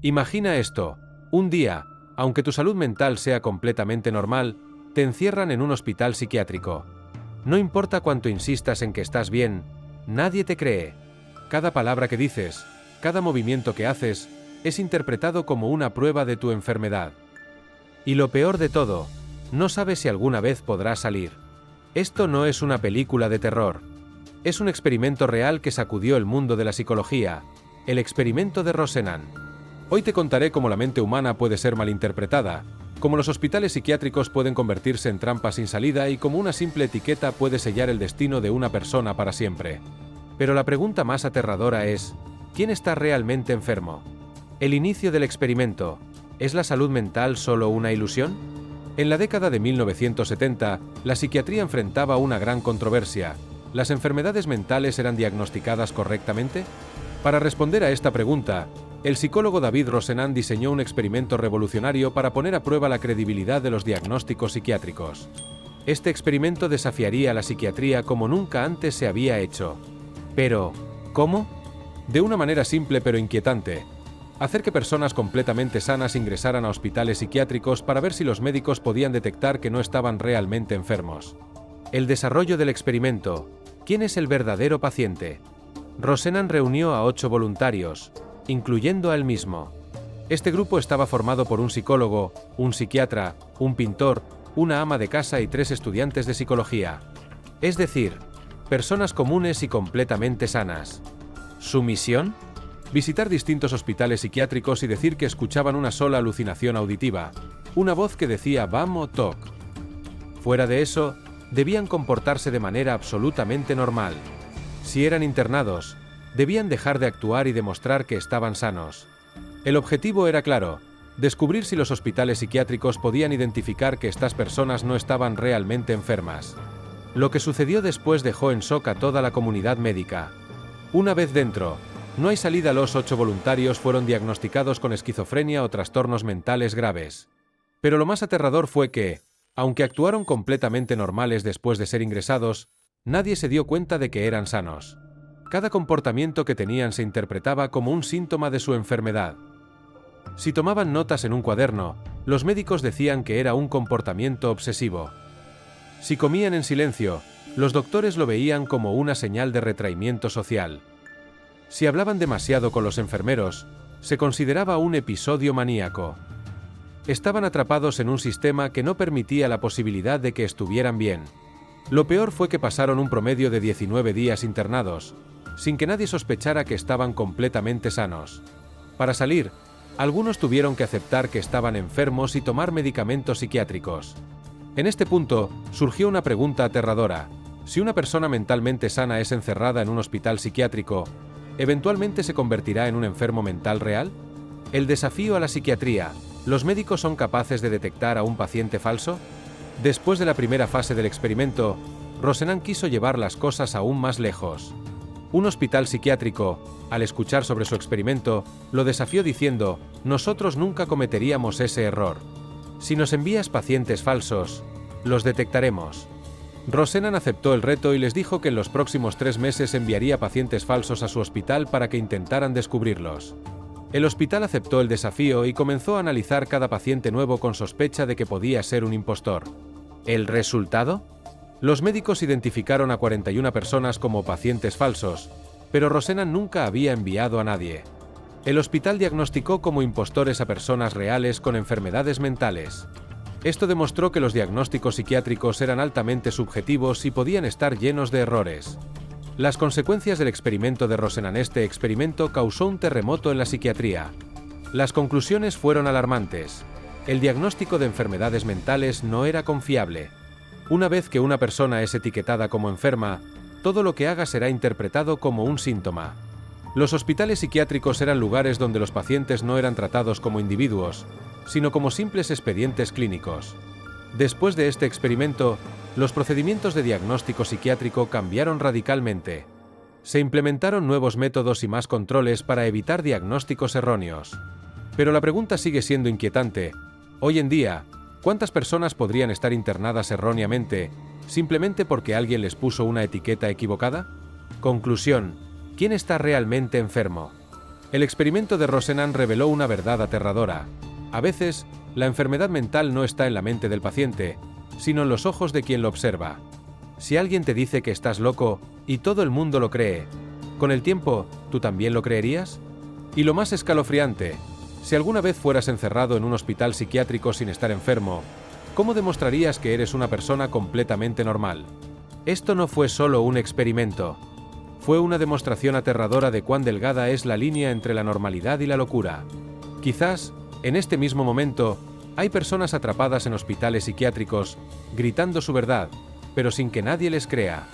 Imagina esto. Un día, aunque tu salud mental sea completamente normal, te encierran en un hospital psiquiátrico. No importa cuánto insistas en que estás bien, nadie te cree. Cada palabra que dices, cada movimiento que haces, es interpretado como una prueba de tu enfermedad. Y lo peor de todo, no sabes si alguna vez podrás salir. Esto no es una película de terror. Es un experimento real que sacudió el mundo de la psicología, el experimento de Rosenan. Hoy te contaré cómo la mente humana puede ser malinterpretada, cómo los hospitales psiquiátricos pueden convertirse en trampas sin salida y cómo una simple etiqueta puede sellar el destino de una persona para siempre. Pero la pregunta más aterradora es, ¿quién está realmente enfermo? El inicio del experimento, ¿es la salud mental solo una ilusión? En la década de 1970, la psiquiatría enfrentaba una gran controversia. ¿Las enfermedades mentales eran diagnosticadas correctamente? Para responder a esta pregunta, el psicólogo David Rosenan diseñó un experimento revolucionario para poner a prueba la credibilidad de los diagnósticos psiquiátricos. Este experimento desafiaría a la psiquiatría como nunca antes se había hecho. Pero, ¿cómo? De una manera simple pero inquietante. Hacer que personas completamente sanas ingresaran a hospitales psiquiátricos para ver si los médicos podían detectar que no estaban realmente enfermos. El desarrollo del experimento. ¿Quién es el verdadero paciente? Rosenan reunió a 8 voluntarios, incluyendo a él mismo. Este grupo estaba formado por un psicólogo, un psiquiatra, un pintor, una ama de casa y 3 estudiantes de psicología. Es decir, personas comunes y completamente sanas. ¿Su misión? Visitar distintos hospitales psiquiátricos y decir que escuchaban una sola alucinación auditiva, una voz que decía «Vamos, toc». Fuera de eso, debían comportarse de manera absolutamente normal. Si eran internados, debían dejar de actuar y demostrar que estaban sanos. El objetivo era claro, descubrir si los hospitales psiquiátricos podían identificar que estas personas no estaban realmente enfermas. Lo que sucedió después dejó en shock a toda la comunidad médica. Una vez dentro, no hay salida. Los 8 voluntarios fueron diagnosticados con esquizofrenia o trastornos mentales graves. Pero lo más aterrador fue que, aunque actuaron completamente normales después de ser ingresados, nadie se dio cuenta de que eran sanos. Cada comportamiento que tenían se interpretaba como un síntoma de su enfermedad. Si tomaban notas en un cuaderno, los médicos decían que era un comportamiento obsesivo. Si comían en silencio, los doctores lo veían como una señal de retraimiento social. Si hablaban demasiado con los enfermeros, se consideraba un episodio maníaco. Estaban atrapados en un sistema que no permitía la posibilidad de que estuvieran bien. Lo peor fue que pasaron un promedio de 19 días internados, sin que nadie sospechara que estaban completamente sanos. Para salir, algunos tuvieron que aceptar que estaban enfermos y tomar medicamentos psiquiátricos. En este punto, surgió una pregunta aterradora. Si una persona mentalmente sana es encerrada en un hospital psiquiátrico, ¿eventualmente se convertirá en un enfermo mental real? El desafío a la psiquiatría. ¿Los médicos son capaces de detectar a un paciente falso? Después de la primera fase del experimento, Rosenan quiso llevar las cosas aún más lejos. Un hospital psiquiátrico, al escuchar sobre su experimento, lo desafió diciendo: «Nosotros nunca cometeríamos ese error. Si nos envías pacientes falsos, los detectaremos». Rosenan aceptó el reto y les dijo que en los próximos 3 meses enviaría pacientes falsos a su hospital para que intentaran descubrirlos. El hospital aceptó el desafío y comenzó a analizar cada paciente nuevo con sospecha de que podía ser un impostor. ¿El resultado? Los médicos identificaron a 41 personas como pacientes falsos, pero Rosenan nunca había enviado a nadie. El hospital diagnosticó como impostores a personas reales con enfermedades mentales. Esto demostró que los diagnósticos psiquiátricos eran altamente subjetivos y podían estar llenos de errores. Las consecuencias del experimento de Rosenan. Este experimento causó un terremoto en la psiquiatría. Las conclusiones fueron alarmantes. El diagnóstico de enfermedades mentales no era confiable. Una vez que una persona es etiquetada como enferma, todo lo que haga será interpretado como un síntoma. Los hospitales psiquiátricos eran lugares donde los pacientes no eran tratados como individuos, sino como simples expedientes clínicos. Después de este experimento, los procedimientos de diagnóstico psiquiátrico cambiaron radicalmente. Se implementaron nuevos métodos y más controles para evitar diagnósticos erróneos. Pero la pregunta sigue siendo inquietante. Hoy en día, ¿cuántas personas podrían estar internadas erróneamente, simplemente porque alguien les puso una etiqueta equivocada? Conclusión: ¿quién está realmente enfermo? El experimento de Rosenan reveló una verdad aterradora. A veces, la enfermedad mental no está en la mente del paciente, sino en los ojos de quien lo observa. Si alguien te dice que estás loco, y todo el mundo lo cree, ¿con el tiempo, tú también lo creerías? Y lo más escalofriante, si alguna vez fueras encerrado en un hospital psiquiátrico sin estar enfermo, ¿cómo demostrarías que eres una persona completamente normal? Esto no fue solo un experimento. Fue una demostración aterradora de cuán delgada es la línea entre la normalidad y la locura. Quizás, en este mismo momento, hay personas atrapadas en hospitales psiquiátricos, gritando su verdad, pero sin que nadie les crea.